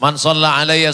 Man shalla alayya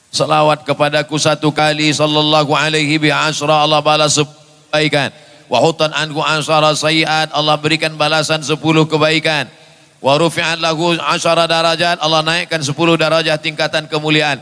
salawat kepadaku satu kali, sallallahu alaihi bi asyra, Allah balas kebaikan. Wa hutan anhu asyara sayiat, Allah berikan balasan 10 kebaikan. Wa rufi'at lahu asyara darajat, Allah naikkan 10 darajat tingkatan kemuliaan.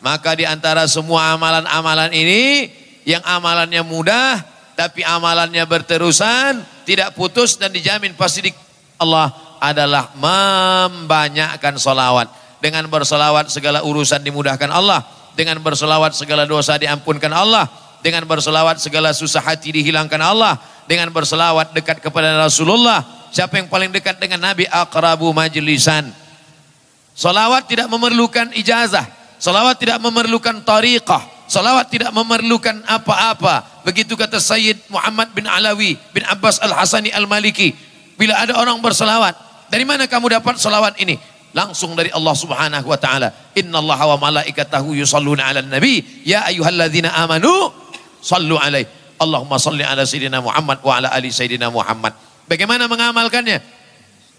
Maka di antara semua amalan-amalan ini, yang amalannya mudah tapi amalannya berterusan, tidak putus dan dijamin pasti di Allah adalah membanyakkan salawat. Dengan berselawat segala urusan dimudahkan Allah. Dengan berselawat segala dosa diampunkan Allah. Dengan berselawat segala susah hati dihilangkan Allah. Dengan berselawat dekat kepada Rasulullah. Siapa yang paling dekat dengan Nabi? Aqrabu majlisan. Salawat tidak memerlukan ijazah. Salawat tidak memerlukan tariqah. Salawat tidak memerlukan apa-apa. Begitu kata Sayyid Muhammad bin Alawi bin Abbas Al-Hasani Al-Maliki. Bila ada orang berselawat, dari mana kamu dapat salawat ini? Langsung dari Allah Subhanahu wa taala. Innallaha wa malaikatahu yusholluna 'alan nabi ya ayyuhalladzina amanu shallu alaihi. Allahumma shalli ala sayyidina Muhammad wa ala ali sayyidina Muhammad. Bagaimana mengamalkannya?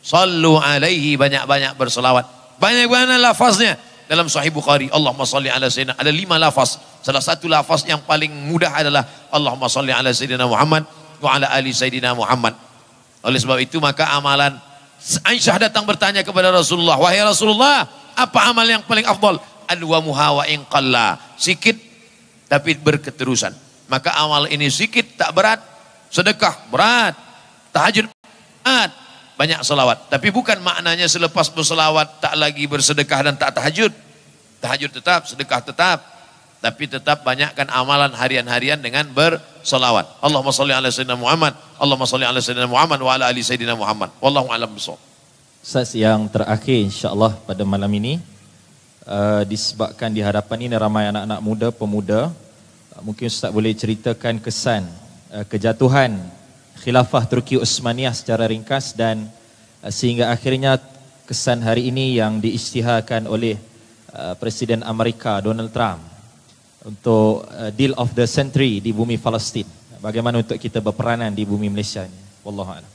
Shallu alaihi, banyak-banyak berselawat. Banyak-banyak lafaznya. Dalam Sahih Bukhari, Allahumma shalli ala sayyidina, ada 5 lafaz. Salah satu lafaz yang paling mudah adalah Allahumma shalli ala sayyidina Muhammad wa ala ali sayyidina Muhammad. Oleh sebab itu maka amalan, Aisyah datang bertanya kepada Rasulullah, wahai Rasulullah, apa amal yang paling afdal? Adwamuha wa in qalla, sikit tapi berketerusan. Maka amal ini sikit tak berat, sedekah berat, tahajud berat, banyak selawat. Tapi bukan maknanya selepas berselawat tak lagi bersedekah dan tak tahajud. Tahajud tetap, sedekah tetap, tapi tetap banyakkan amalan harian-harian dengan berselawat. Allahumma shalli ala sayyidina Muhammad, Allahumma shalli ala sayyidina Muhammad wa ala ali sayyidina Muhammad. Wallahu a'lam bishawab. Ustaz, yang terakhir insya-Allah pada malam ini, disebabkan di hadapan ini ramai anak-anak muda, pemuda, mungkin Ustaz boleh ceritakan kesan kejatuhan Khilafah Turki Utsmaniyah secara ringkas dan sehingga akhirnya kesan hari ini yang diisytiharkan oleh Presiden Amerika Donald Trump untuk deal of the century di bumi Palestin. Bagaimana untuk kita berperanan di bumi Malaysia ini? Wallahu a'lam.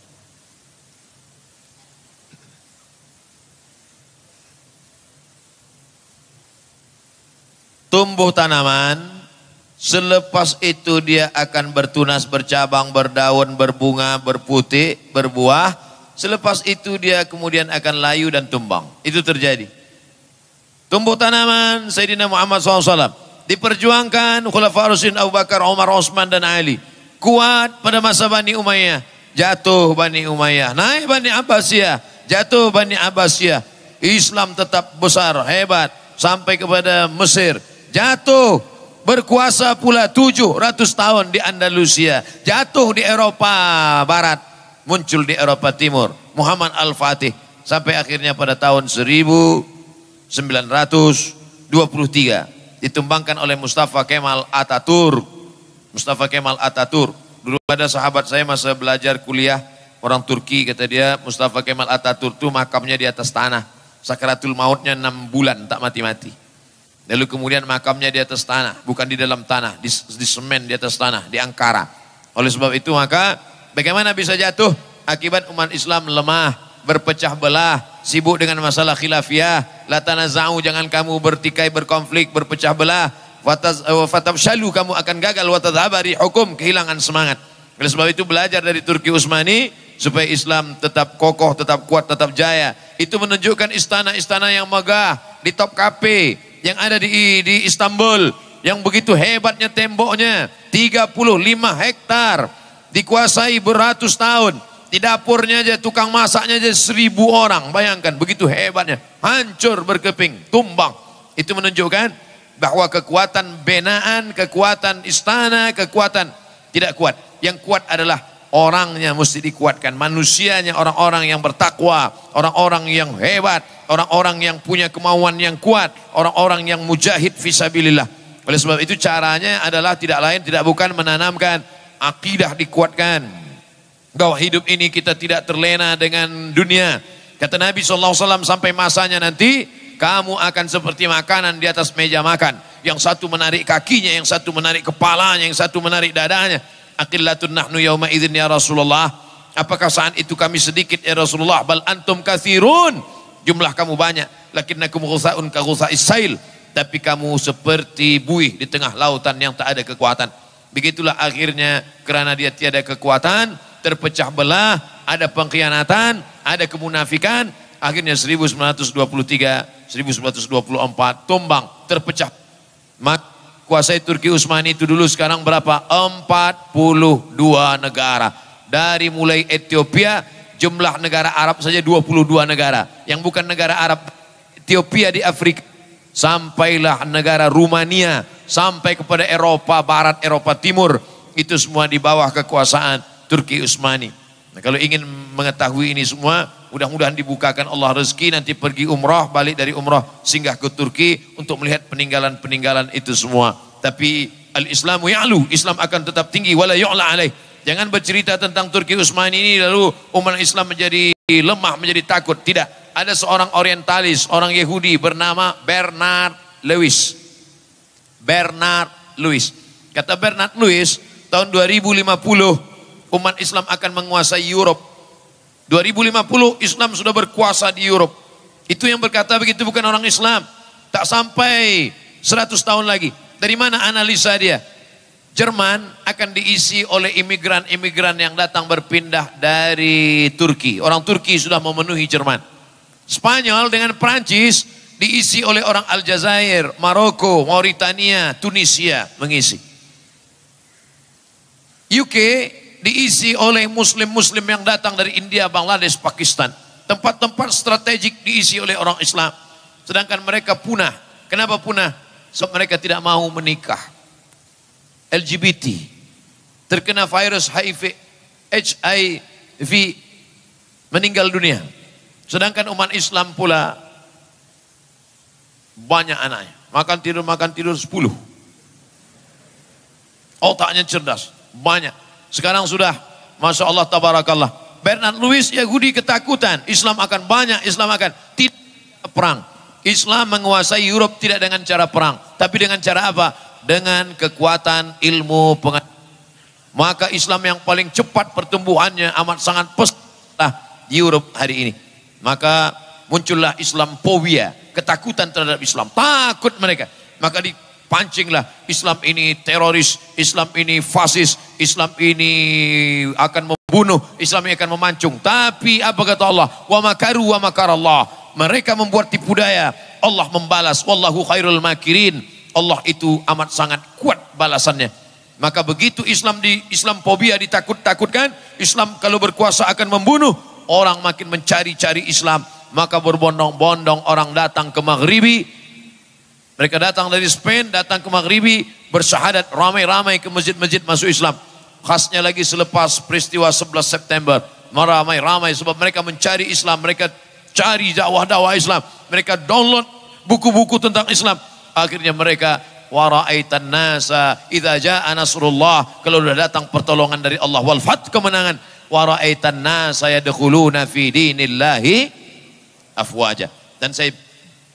Tumbuh tanaman, selepas itu dia akan bertunas, bercabang, berdaun, berbunga, berputih, berbuah. Selepas itu dia kemudian akan layu dan tumbang. Itu terjadi. Tumbuh tanaman Sayyidina Muhammad SAW diperjuangkan Khulafaur Rasyidin Abu Bakar, Umar, Utsman dan Ali. Kuat pada masa Bani Umayyah, jatuh Bani Umayyah, naik Bani Abbasiyah, jatuh Bani Abbasiyah. Islam tetap besar, hebat sampai kepada Mesir, jatuh, berkuasa pula 700 tahun di Andalusia, jatuh di Eropa Barat, muncul di Eropa Timur Muhammad Al-Fatih sampai akhirnya pada tahun 1923 ditumbangkan oleh Mustafa Kemal Atatürk. Mustafa Kemal Atatürk, dulu ada sahabat saya masa belajar kuliah, orang Turki, kata dia Mustafa Kemal Atatürk itu makamnya di atas tanah, sakaratul mautnya 6 bulan tak mati-mati. Lalu kemudian makamnya di atas tanah, bukan di dalam tanah, di semen di atas tanah, di Ankara. Oleh sebab itu maka bagaimana bisa jatuh? Akibat umat Islam lemah, berpecah belah, sibuk dengan masalah khilafiyah. La tanaza'u, jangan kamu bertikai, berkonflik, berpecah belah. Fatabshalu, kamu akan gagal. Wa tadhhaba rihukum, kehilangan semangat. Oleh sebab itu belajar dari Turki Utsmani supaya Islam tetap kokoh, tetap kuat, tetap jaya. Itu menunjukkan istana-istana yang megah di Topkapi yang ada di Istanbul, yang begitu hebatnya temboknya, 35 hektar, dikuasai beratus tahun. Di dapurnya aja, tukang masaknya aja 1000 orang. Bayangkan, begitu hebatnya. Hancur, berkeping, tumbang. Itu menunjukkan bahwa kekuatan binaan, kekuatan istana, kekuatan tidak kuat. Yang kuat adalah orangnya mesti dikuatkan. Manusianya, orang-orang yang bertakwa, orang-orang yang hebat, orang-orang yang punya kemauan yang kuat, orang-orang yang mujahid fisabilillah. Oleh sebab itu caranya adalah tidak lain, tidak bukan menanamkan akidah, dikuatkan bahwa hidup ini kita tidak terlena dengan dunia. Kata Nabi SAW, sampai masanya nanti kamu akan seperti makanan di atas meja makan. Yang satu menarik kakinya, yang satu menarik kepalanya, yang satu menarik dadanya. Aqillatun nahnu yauma idzin ya Rasulullah. Apakah saat itu kami sedikit ya Rasulullah? Bal antum katsirun. Jumlah kamu banyak. lakinnakum ghusaun ka ghusa'is sail, tapi kamu seperti buih di tengah lautan yang tak ada kekuatan. Begitulah akhirnya, kerana dia tiada kekuatan, terpecah belah, ada pengkhianatan, ada kemunafikan, akhirnya 1923, 1924 tumbang, terpecah. Maka kuasai Turki Utsmani itu dulu, sekarang berapa? 42 negara. Dari mulai Ethiopia, jumlah negara Arab saja 22 negara. Yang bukan negara Arab, Ethiopia di Afrika, sampailah negara Rumania, sampai kepada Eropa Barat, Eropa Timur, itu semua di bawah kekuasaan Turki Utsmani. Nah, kalau ingin mengetahui ini semua, mudah-mudahan dibukakan Allah rezeki, nanti pergi umrah, balik dari umrah singgah ke Turki untuk melihat peninggalan-peninggalan itu semua. Tapi al-Islamu ya'lu, Islam akan tetap tinggi, wala yu'la alaih. Jangan bercerita tentang Turki Utsmani ini lalu umat Islam menjadi lemah, menjadi takut. Tidak. Ada seorang orientalis, orang Yahudi bernama Bernard Lewis. Bernard Lewis. Kata Bernard Lewis, tahun 2050 umat Islam akan menguasai Europe. 2050 Islam sudah berkuasa di Europe. Itu yang berkata begitu bukan orang Islam. Tak sampai 100 tahun lagi. Dari mana analisa dia? Jerman akan diisi oleh imigran-imigran yang datang berpindah dari Turki. Orang Turki sudah memenuhi Jerman. Spanyol dengan Prancis diisi oleh orang Aljazair, Maroko, Mauritania, Tunisia mengisi. UK diisi oleh muslim-muslim yang datang dari India, Bangladesh, Pakistan. Tempat-tempat strategik diisi oleh orang Islam. Sedangkan mereka punah. Kenapa punah? Sebab mereka tidak mau menikah. LGBT, terkena virus HIV, meninggal dunia. Sedangkan umat Islam pula banyak anaknya. Makan tidur 10. Otaknya cerdas. Banyak. Sekarang sudah, Masya Allah, tabarakallah. Bernard Lewis, Yahudi ketakutan. Islam akan banyak, Islam akan tidak perang. Islam menguasai Europe tidak dengan cara perang. Tapi dengan cara apa? Dengan kekuatan ilmu pengetahuan. Maka Islam yang paling cepat pertumbuhannya amat sangat pesat di Europe hari ini. Maka muncullah Islamophobia, ketakutan terhadap Islam, takut mereka. Maka dipancinglah Islam ini teroris, Islam ini fasis, Islam ini akan membunuh, Islam ini akan memancung. Tapi apa kata Allah? Wa makaru wa makarallah. Mereka membuat tipu daya, Allah membalas. Wallahu khairul makirin. Allah itu amat sangat kuat balasannya. Maka begitu Islamophobia ditakut-takutkan, Islam kalau berkuasa akan membunuh. Orang makin mencari-cari Islam, maka berbondong-bondong orang datang ke Maghribi. Mereka datang dari Spain, datang ke Maghribi, bersyahadat ramai-ramai ke masjid-masjid masuk Islam. Khasnya lagi selepas peristiwa 11 September, ramai-ramai sebab mereka mencari Islam, mereka cari dakwah-dakwah Islam, mereka download buku-buku tentang Islam. Akhirnya mereka wara'aitan nasa idza jaa nasrullah, kalau sudah datang pertolongan dari Allah, wal fath, kemenangan. Wara'aitan nasa yadkhuluna fi dinillahi afwaja. Dan saya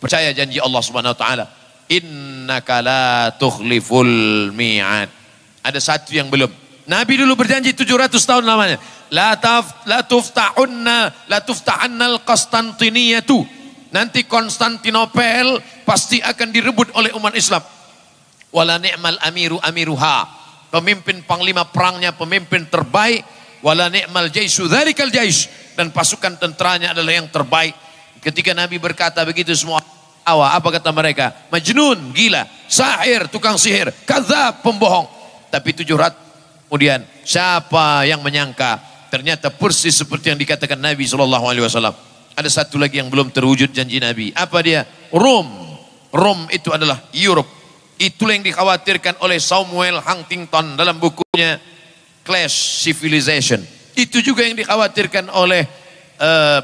percaya janji Allah Subhanahu wa taala, innaka la tukhliful mi'ad. Ada satu yang belum. Nabi dulu berjanji 700 tahun lamanya. La tuftahanna al-Qastantiniyatu. Nanti Konstantinopel pasti akan direbut oleh umat Islam. Wala ni'mal amiruha. Pemimpin panglima perangnya pemimpin terbaik. Wala ni'mal jaishu dzalikal jais, dan pasukan tenteranya adalah yang terbaik. Ketika Nabi berkata begitu, semua apa kata mereka? Majnun, gila, sahir, tukang sihir, kadzab, pembohong. Tapi 700 kemudian siapa yang menyangka ternyata persis seperti yang dikatakan Nabi SAW. Ada satu lagi yang belum terwujud janji Nabi. Apa dia? Rom itu adalah Europe. Itulah yang dikhawatirkan oleh Samuel Huntington dalam bukunya Clash Civilization. Itu juga yang dikhawatirkan oleh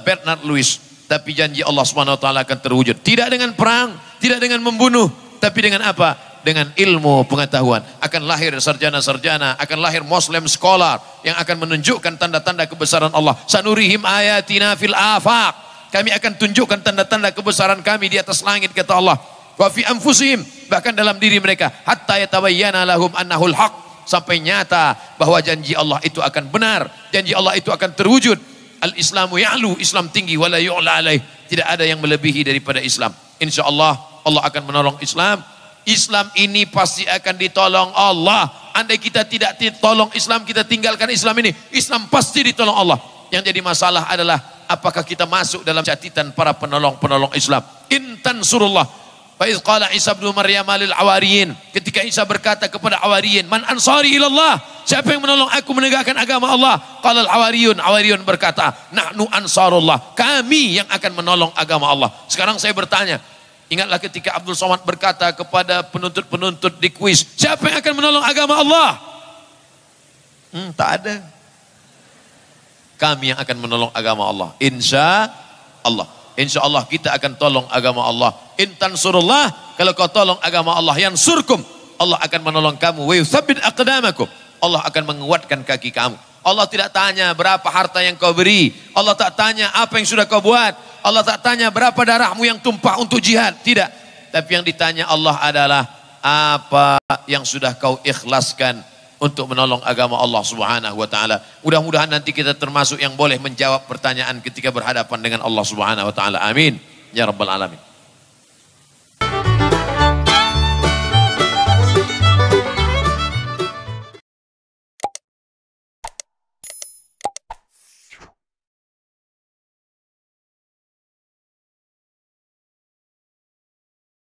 Bernard Lewis. Tapi janji Allah SWT akan terwujud. Tidak dengan perang, tidak dengan membunuh, tapi dengan apa? Dengan ilmu pengetahuan. Akan lahir sarjana-sarjana, akan lahir Muslim scholar yang akan menunjukkan tanda-tanda kebesaran Allah. Sanurihim ayatina fil afaq. Kami akan tunjukkan tanda-tanda kebesaran kami di atas langit, kata Allah. Wa fi anfusihim, bahkan dalam diri mereka, hatta yatabayyana lahum annahul haq. Sampai nyata bahwa janji Allah itu akan benar, janji Allah itu akan terwujud. Al-Islamu ya'lu, Islam tinggi, wala yu'la alaih. Tidak ada yang melebihi daripada Islam. Insya Allah, Allah akan menolong Islam. Islam ini pasti akan ditolong Allah. Andai kita tidak ditolong Islam, kita tinggalkan Islam ini, Islam pasti ditolong Allah. Yang jadi masalah adalah apakah kita masuk dalam catatan para penolong-penolong Islam. Intan surullah. Faiz qala Isa bin Maryam lil awariyin, ketika Isa berkata kepada awariyin, man ansari ilallah, siapa yang menolong aku menegakkan agama Allah? Qala al awariyun berkata, nahnu ansarullah, kami yang akan menolong agama Allah. Sekarang saya bertanya, ingatlah ketika Abdul Somad berkata kepada penuntut-penuntut di kuis, siapa yang akan menolong agama Allah? Tak ada. Kami yang akan menolong agama Allah, insya Allah. Insya Allah kita akan tolong agama Allah. Intan surullah, kalau kau tolong agama Allah, yang surkum, Allah akan menolong kamu. Wa yuthabbit aqdamakum, Allah akan menguatkan kaki kamu. Allah tidak tanya berapa harta yang kau beri, Allah tak tanya apa yang sudah kau buat, Allah tak tanya berapa darahmu yang tumpah untuk jihad, tidak. Tapi yang ditanya Allah adalah apa yang sudah kau ikhlaskan untuk menolong agama Allah Subhanahu wa taala. Mudah-mudahan nanti kita termasuk yang boleh menjawab pertanyaan ketika berhadapan dengan Allah Subhanahu wa taala. Amin ya rabbal alamin.